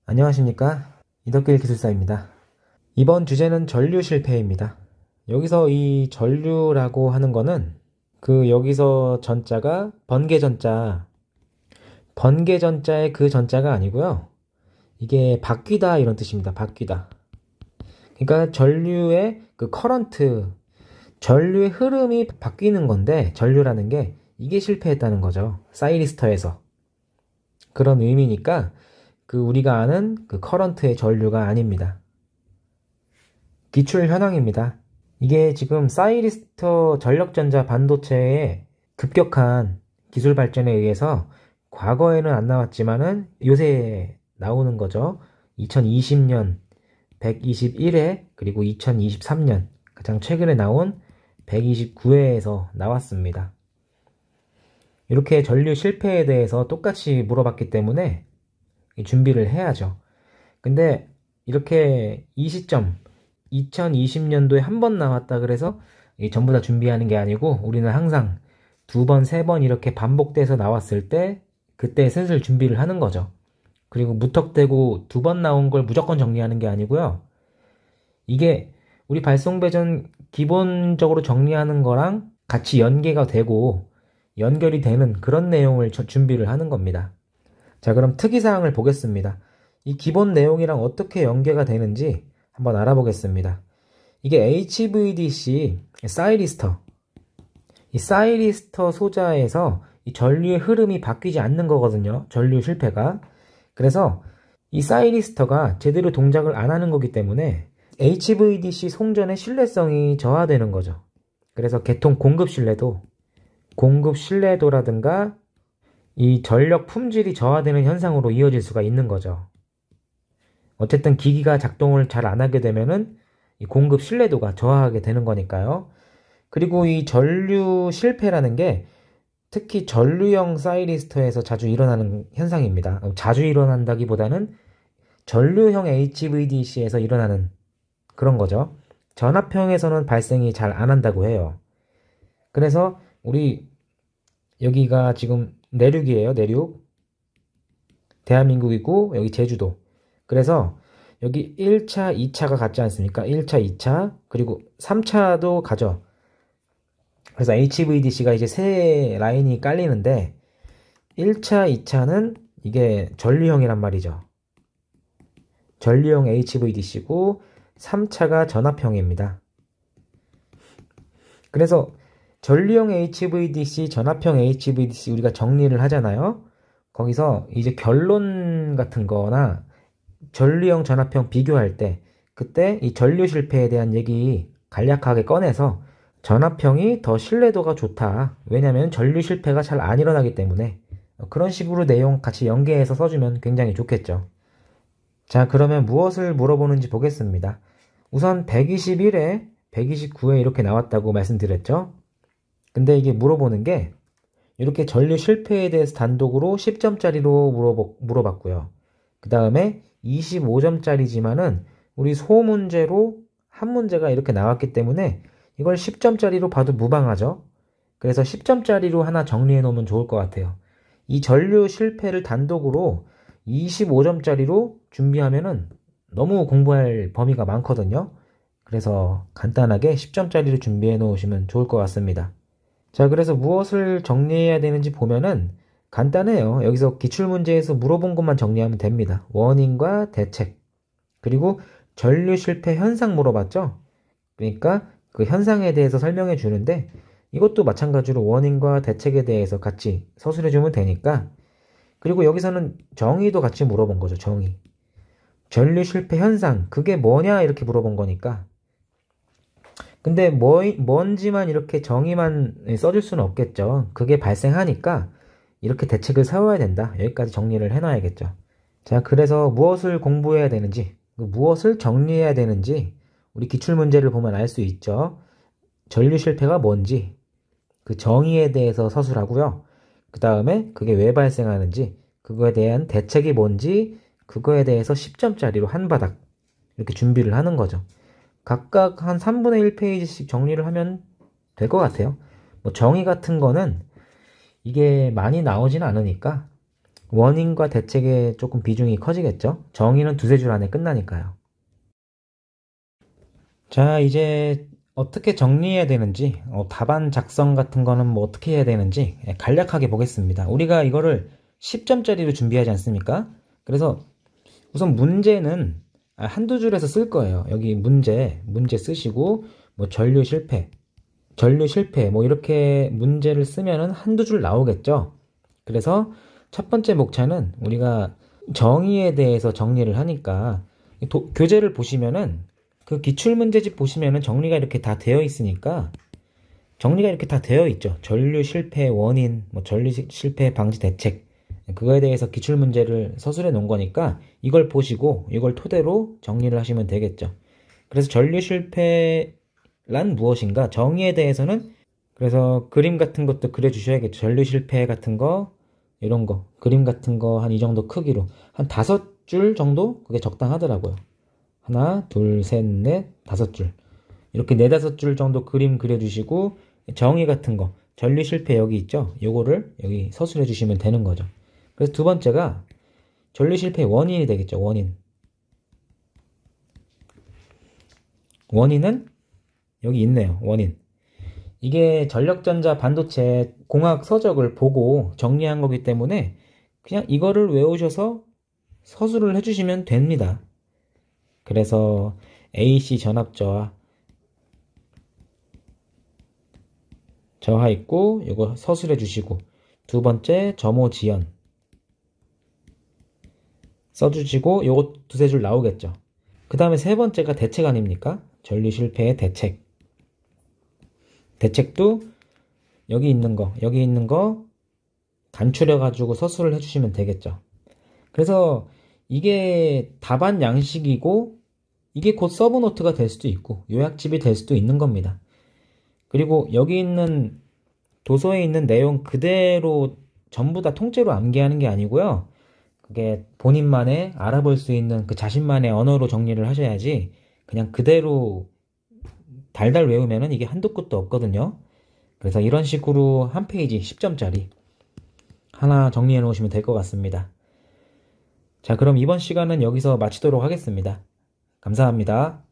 안녕하십니까, 이덕길 기술사입니다. 이번 주제는 전류 실패입니다. 여기서 이 전류라고 하는 거는 여기서 전자가 번개전자의 그 전자가 아니고요, 이게 바뀌다 이런 뜻입니다. 바뀌다. 그러니까 전류의 커런트, 전류의 흐름이 바뀌는 건데, 전류라는 게 이게 실패했다는 거죠. 사이리스터에서. 그런 의미니까 우리가 아는 커런트의 전류가 아닙니다. 기출 현황입니다. 이게 지금 사이리스터 전력전자 반도체의 급격한 기술 발전에 의해서 과거에는 안 나왔지만은 요새 나오는 거죠. 2020년 121회 그리고 2023년 가장 최근에 나온 129회에서 나왔습니다. 이렇게 전류 실패에 대해서 똑같이 물어봤기 때문에 준비를 해야죠. 근데 이렇게 이 시점 2020년도에 한 번 나왔다 그래서 전부 다 준비하는 게 아니고, 우리는 항상 2번, 3번 이렇게 반복돼서 나왔을 때 그때 슬슬 준비를 하는 거죠. 그리고 무턱대고 2번 나온 걸 무조건 정리하는 게 아니고요, 이게 우리 발송배전 기본적으로 정리하는 거랑 같이 연계가 되고 연결이 되는 그런 내용을 준비를 하는 겁니다. 자, 그럼 특이사항을 보겠습니다. 이 기본 내용이랑 어떻게 연계가 되는지 한번 알아보겠습니다. 이게 HVDC 사이리스터, 이 사이리스터 소자에서 이 전류의 흐름이 바뀌지 않는 거거든요. 전류 실패가. 그래서 이 사이리스터가 제대로 동작을 안 하는 거기 때문에 HVDC 송전의 신뢰성이 저하되는 거죠. 그래서 개통 공급 신뢰도라든가 이 전력 품질이 저하되는 현상으로 이어질 수가 있는 거죠. 어쨌든 기기가 작동을 잘 안 하게 되면은 이 공급 신뢰도가 저하하게 되는 거니까요. 그리고 이 전류 실패라는 게 특히 전류형 사이리스터에서 자주 일어나는 현상입니다. 자주 일어난다기보다는 전류형 HVDC에서 일어나는 그런 거죠. 전압형에서는 발생이 잘 안 한다고 해요. 그래서 우리 여기가 지금 내륙이에요. 내륙. 대한민국이고 여기 제주도. 그래서 여기 1차, 2차가 같지 않습니까? 1차, 2차, 그리고 3차도 가죠. 그래서 HVDC가 이제 세 라인이 깔리는데 1차, 2차는 이게 전류형이란 말이죠. 전류형 HVDC고 3차가 전압형입니다. 그래서 전류형 HVDC, 전압형 HVDC 우리가 정리를 하잖아요. 거기서 이제 결론 같은 거나 전류형, 전압형 비교할 때 그때 이 전류 실패에 대한 얘기 간략하게 꺼내서 전압형이 더 신뢰도가 좋다. 왜냐면 전류 실패가 잘 안 일어나기 때문에. 그런 식으로 내용 같이 연계해서 써주면 굉장히 좋겠죠. 자, 그러면 무엇을 물어보는지 보겠습니다. 우선 121회, 129회 이렇게 나왔다고 말씀드렸죠. 근데 이게 물어보는 게 이렇게 전류 실패에 대해서 단독으로 10점짜리로 물어봤고요. 그 다음에 25점짜리지만은 우리 소문제로 한 문제가 이렇게 나왔기 때문에 이걸 10점짜리로 봐도 무방하죠. 그래서 10점짜리로 하나 정리해 놓으면 좋을 것 같아요. 이 전류 실패를 단독으로 25점짜리로 준비하면은 너무 공부할 범위가 많거든요. 그래서 간단하게 10점짜리로 준비해 놓으시면 좋을 것 같습니다. 자, 그래서 무엇을 정리해야 되는지 보면은 간단해요. 여기서 기출문제에서 물어본 것만 정리하면 됩니다. 원인과 대책, 그리고 전류 실패 현상 물어봤죠? 그러니까 그 현상에 대해서 설명해 주는데 이것도 마찬가지로 원인과 대책에 대해서 같이 서술해 주면 되니까. 그리고 여기서는 정의도 같이 물어본 거죠. 정의. 전류 실패 현상, 그게 뭐냐 이렇게 물어본 거니까. 근데 뭔지만 이렇게 정의만 써줄 수는 없겠죠. 그게 발생하니까 이렇게 대책을 세워야 된다. 여기까지 정리를 해놔야겠죠. 자, 그래서 무엇을 공부해야 되는지, 무엇을 정리해야 되는지 우리 기출문제를 보면 알 수 있죠. 전류 실패가 뭔지, 그 정의에 대해서 서술하고요. 그 다음에 그게 왜 발생하는지, 그거에 대한 대책이 뭔지, 그거에 대해서 10점짜리로 한 바닥 이렇게 준비를 하는 거죠. 각각 한 3분의 1페이지씩 정리를 하면 될 것 같아요. 뭐 정의 같은 거는 이게 많이 나오진 않으니까 원인과 대책의 조금 비중이 커지겠죠. 정의는 두세 줄 안에 끝나니까요. 자, 이제 어떻게 정리해야 되는지, 답안 작성 같은 거는 뭐 어떻게 해야 되는지 간략하게 보겠습니다. 우리가 이거를 10점짜리로 준비하지 않습니까? 그래서 우선 문제는 한두 줄에서 쓸 거예요. 여기 문제 쓰시고 뭐 전류 실패 뭐 이렇게 문제를 쓰면은 한두 줄 나오겠죠. 그래서 첫 번째 목차는 우리가 정의에 대해서 정리를 하니까 교재를 보시면은 그 기출문제집 보시면은 정리가 이렇게 다 되어 있으니까 정리가 이렇게 다 되어 있죠. 전류 실패 원인, 뭐 전류 실패 방지 대책 그거에 대해서 기출문제를 서술해 놓은 거니까 이걸 보시고 이걸 토대로 정리를 하시면 되겠죠. 그래서 전류 실패란 무엇인가 정의에 대해서는 그래서 그림 같은 것도 그려주셔야겠죠. 전류 실패 같은 거 이런 거 그림 같은 거 한 이 정도 크기로 한 5줄 정도 그게 적당하더라고요. 하나, 둘, 셋, 넷, 5줄. 이렇게 4~5줄 정도 그림 그려주시고 정의 같은 거 전류 실패 여기 있죠. 요거를 여기 서술해 주시면 되는 거죠. 그래서 두 번째가 전류 실패 원인이 되겠죠. 원인은 여기 있네요. 원인. 이게 전력전자 반도체 공학 서적을 보고 정리한 거기 때문에 그냥 이거를 외우셔서 서술을 해주시면 됩니다. 그래서 AC 전압 저하 있고 이거 서술해 주시고 두 번째 점호 지연 써주시고 요거 두세 줄 나오겠죠. 그 다음에 세 번째가 대책 아닙니까? 전류 실패의 대책도 여기 있는 거 간추려 가지고 서술을 해주시면 되겠죠. 그래서 이게 답안 양식이고 이게 곧 서브노트가 될 수도 있고 요약집이 될 수도 있는 겁니다. 그리고 여기 있는 도서에 있는 내용 그대로 전부 다 통째로 암기하는 게 아니고요. 그게 본인만의 알아볼 수 있는 그 자신만의 언어로 정리를 하셔야지 그냥 그대로 달달 외우면은 이게 한도 끝도 없거든요. 그래서 이런 식으로 한 페이지 10점짜리 하나 정리해 놓으시면 될 것 같습니다. 자, 그럼 이번 시간은 여기서 마치도록 하겠습니다. 감사합니다.